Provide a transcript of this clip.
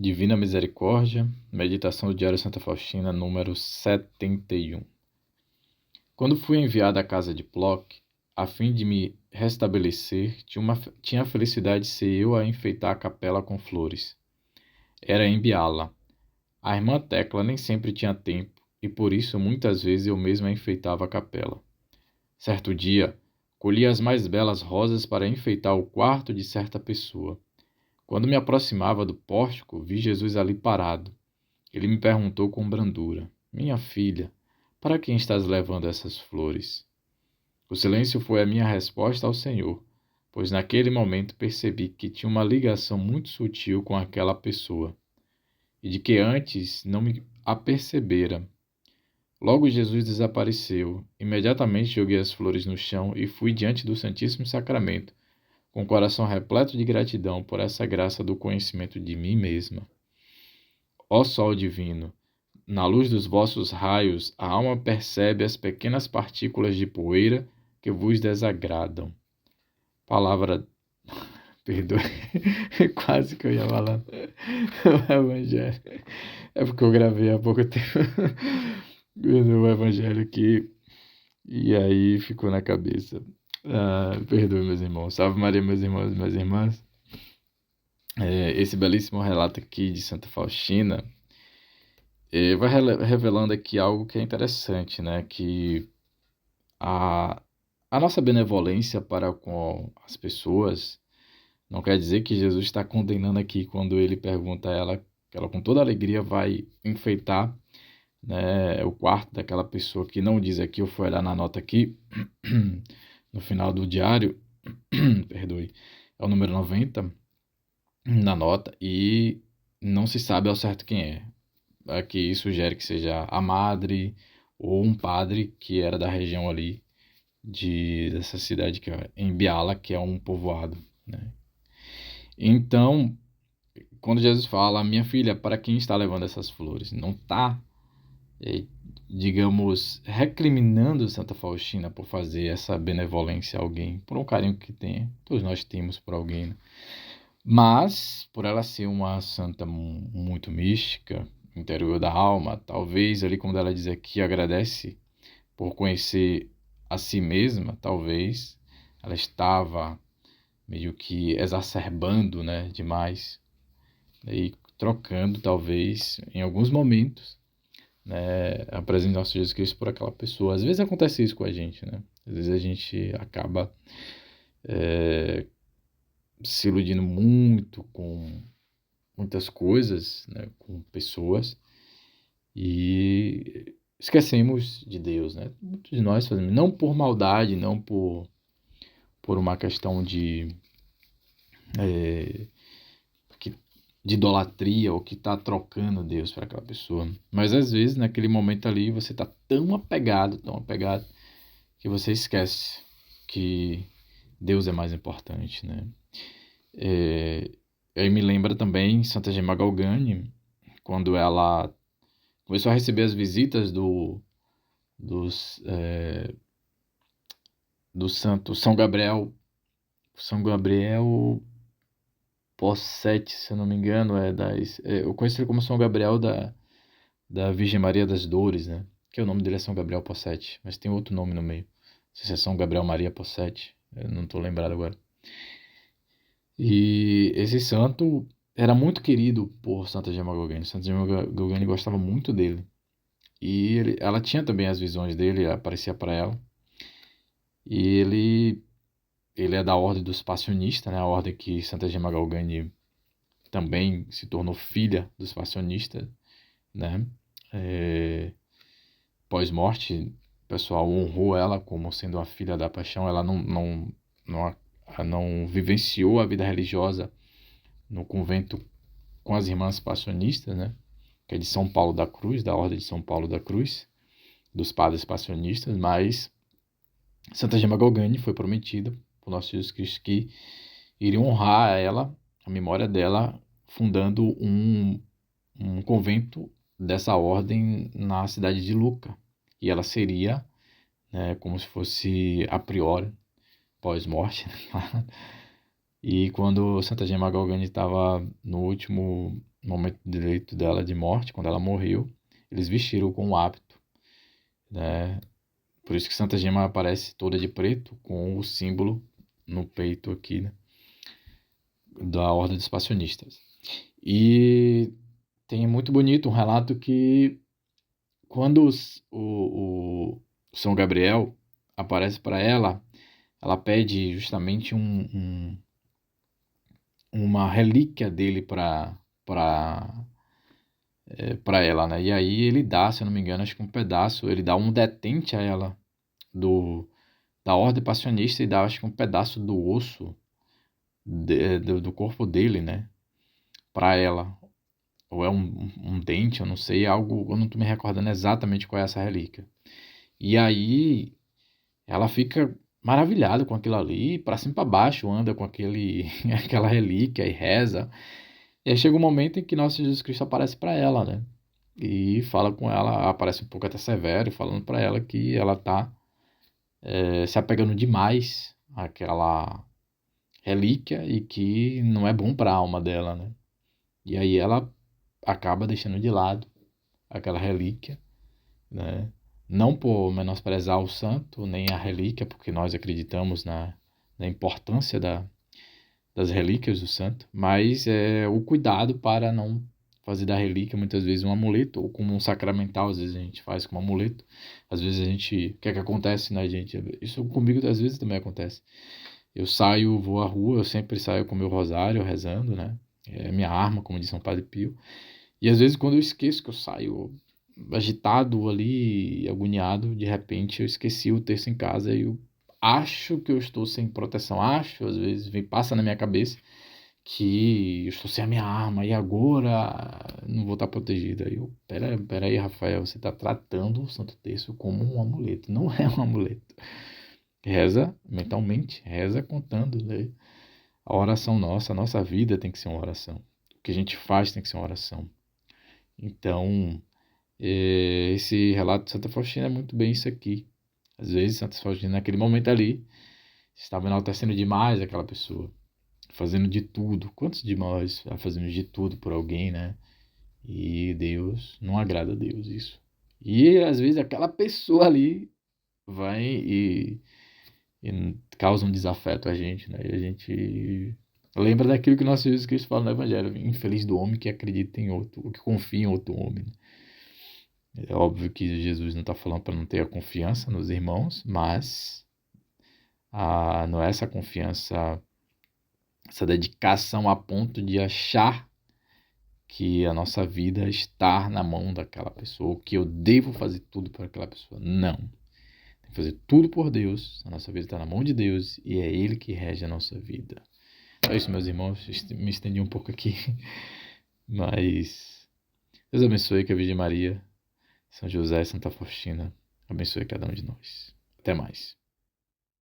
Divina Misericórdia, meditação do Diário Santa Faustina, número 71. Quando fui enviado à casa de Plock, a fim de me restabelecer, tinha a felicidade de ser eu a enfeitar a capela com flores. Era em Biala. A irmã Tecla nem sempre tinha tempo, e por isso muitas vezes eu mesma enfeitava a capela. Certo dia, colhi as mais belas rosas para enfeitar o quarto de certa pessoa. Quando me aproximava do pórtico, vi Jesus ali parado. Ele me perguntou com brandura: Minha filha, para quem estás levando essas flores? O silêncio foi a minha resposta ao Senhor, pois naquele momento percebi que tinha uma ligação muito sutil com aquela pessoa, e de que antes não me apercebera. Logo Jesus desapareceu. Imediatamente joguei as flores no chão e fui diante do Santíssimo Sacramento, com o coração repleto de gratidão por essa graça do conhecimento de mim mesma. Ó Sol divino, na luz dos vossos raios, a alma percebe as pequenas partículas de poeira que vos desagradam. Palavra, perdoe, quase que eu ia falar o Evangelho. É porque eu gravei há pouco tempo o Evangelho aqui e aí ficou na cabeça. Perdoe, meus irmãos. Salve Maria, meus irmãos e minhas irmãs. Esse belíssimo relato aqui de Santa Faustina vai revelando aqui algo que é interessante, né? Que a nossa benevolência para com as pessoas não quer dizer que Jesus está condenando aqui quando ele pergunta a ela, que ela com toda alegria vai enfeitar, né, o quarto daquela pessoa que não diz aqui, eu fui olhar na nota aqui, no final do diário, perdoe, é o número 90 na nota, e não se sabe ao certo quem é. Aqui sugere que seja a madre ou um padre que era da região ali dessa cidade que é em Biala, que é um povoado, né? Então, quando Jesus fala, minha filha, para quem está levando essas flores? Não está, digamos, recriminando Santa Faustina por fazer essa benevolência a alguém, por um carinho que tem, todos nós temos por alguém, né? Mas, por ela ser uma santa muito mística, interior da alma, talvez ali, como ela diz aqui, agradece por conhecer a si mesma, talvez ela estava meio que exacerbando, né, demais, e trocando, talvez, em alguns momentos, né, a presença de nosso Jesus Cristo por aquela pessoa. Às vezes acontece isso com a gente, né? Às vezes a gente acaba se iludindo muito com muitas coisas, né, com pessoas, e esquecemos de Deus, né? Muitos de nós fazemos, não por maldade, não por uma questão é, de idolatria ou que está trocando Deus para aquela pessoa. Mas às vezes, naquele momento ali, você está tão apegado, que você esquece que Deus é mais importante, né? Aí me lembra também Santa Gemma Galgani, quando ela começou a receber as visitas do santo São Gabriel Possete, se eu não me engano, eu conheço ele como São Gabriel da Virgem Maria das Dores, né? Que o nome dele é São Gabriel Possete, mas tem outro nome no meio. Não sei se é São Gabriel Maria Possete, eu não estou lembrado agora. E esse santo era muito querido por Santa Gemma Galgani. Santa Gemma Galgani gostava muito dele. E ela tinha também as visões dele, aparecia para ela. E ele é da ordem dos passionistas, né? A ordem que Santa Gemma Galgani também se tornou filha dos passionistas, né? Pós-morte, o pessoal honrou ela como sendo a filha da paixão. Ela não vivenciou a vida religiosa no convento com as irmãs passionistas, né? Que é de São Paulo da Cruz, da ordem de São Paulo da Cruz, dos padres passionistas, mas Santa Gemma Galgani foi prometida por nosso Jesus Cristo que iria honrar ela, a memória dela, fundando um convento dessa ordem na cidade de Lucca. E ela seria, né, como se fosse a priori, pós-morte, né, E quando Santa Gema Galgani estava no último momento de leito dela de morte, quando ela morreu, eles vestiram com o hábito, né? Por isso que Santa Gema aparece toda de preto, com o símbolo no peito aqui, né, da Ordem dos Passionistas. E tem muito bonito um relato que quando o São Gabriel aparece para ela, ela pede justamente uma relíquia dele para ela, né? E aí ele dá, se eu não me engano, acho que um pedaço, ele dá um detente a ela do da ordem passionista e dá, acho que um pedaço do osso do corpo dele, né? Para ela. Ou é um dente, eu não sei, algo, eu não tô me recordando exatamente qual é essa relíquia. E aí ela fica maravilhada com aquilo ali, para cima e para baixo, anda com aquela relíquia e reza. E aí chega um momento em que nosso Jesus Cristo aparece para ela, né? E fala com ela, aparece um pouco até severo, falando para ela que ela tá se apegando demais àquela relíquia e que não é bom para a alma dela, né? E aí ela acaba deixando de lado aquela relíquia, né? Não por menosprezar o santo, nem a relíquia, porque nós acreditamos na importância das relíquias do santo, mas o cuidado para não fazer da relíquia muitas vezes um amuleto, ou como um sacramental, às vezes a gente faz como amuleto, às vezes a gente, o que é que acontece, né, gente? Isso comigo às vezes também acontece. Eu saio, vou à rua, eu sempre saio com meu rosário rezando, né? É minha arma, como diz São Padre Pio. E às vezes quando eu esqueço que eu saio agitado ali, agoniado, de repente eu esqueci o texto em casa e eu acho que eu estou sem proteção. Acho, às vezes vem, passa na minha cabeça que eu estou sem a minha arma e agora não vou estar protegido. Aí eu, pera aí, Rafael, você está tratando o Santo Terço como um amuleto. Não é um amuleto. Reza mentalmente, reza contando, né? A oração nossa, a nossa vida tem que ser uma oração. O que a gente faz tem que ser uma oração. Então, esse relato de Santa Faustina é muito bem isso aqui. Às vezes, Santa Faustina, naquele momento ali, estava enaltecendo demais aquela pessoa, fazendo de tudo. Quantos de nós fazemos de tudo por alguém, né? E Deus, não agrada a Deus isso. E às vezes aquela pessoa ali vai e causa um desafeto a gente, né? E a gente lembra daquilo que nosso Jesus Cristo fala no Evangelho: infeliz do homem que acredita em outro, ou que confia em outro homem. É óbvio que Jesus não está falando para não ter a confiança nos irmãos, mas não é essa confiança, essa dedicação a ponto de achar que a nossa vida está na mão daquela pessoa, que eu devo fazer tudo por aquela pessoa. Não. Tem que fazer tudo por Deus, a nossa vida está na mão de Deus e é Ele que rege a nossa vida. É isso, meus irmãos, me estendi um pouco aqui, mas Deus abençoe, que a Virgem Maria, São José e Santa Faustina abençoe cada um de nós. Até mais.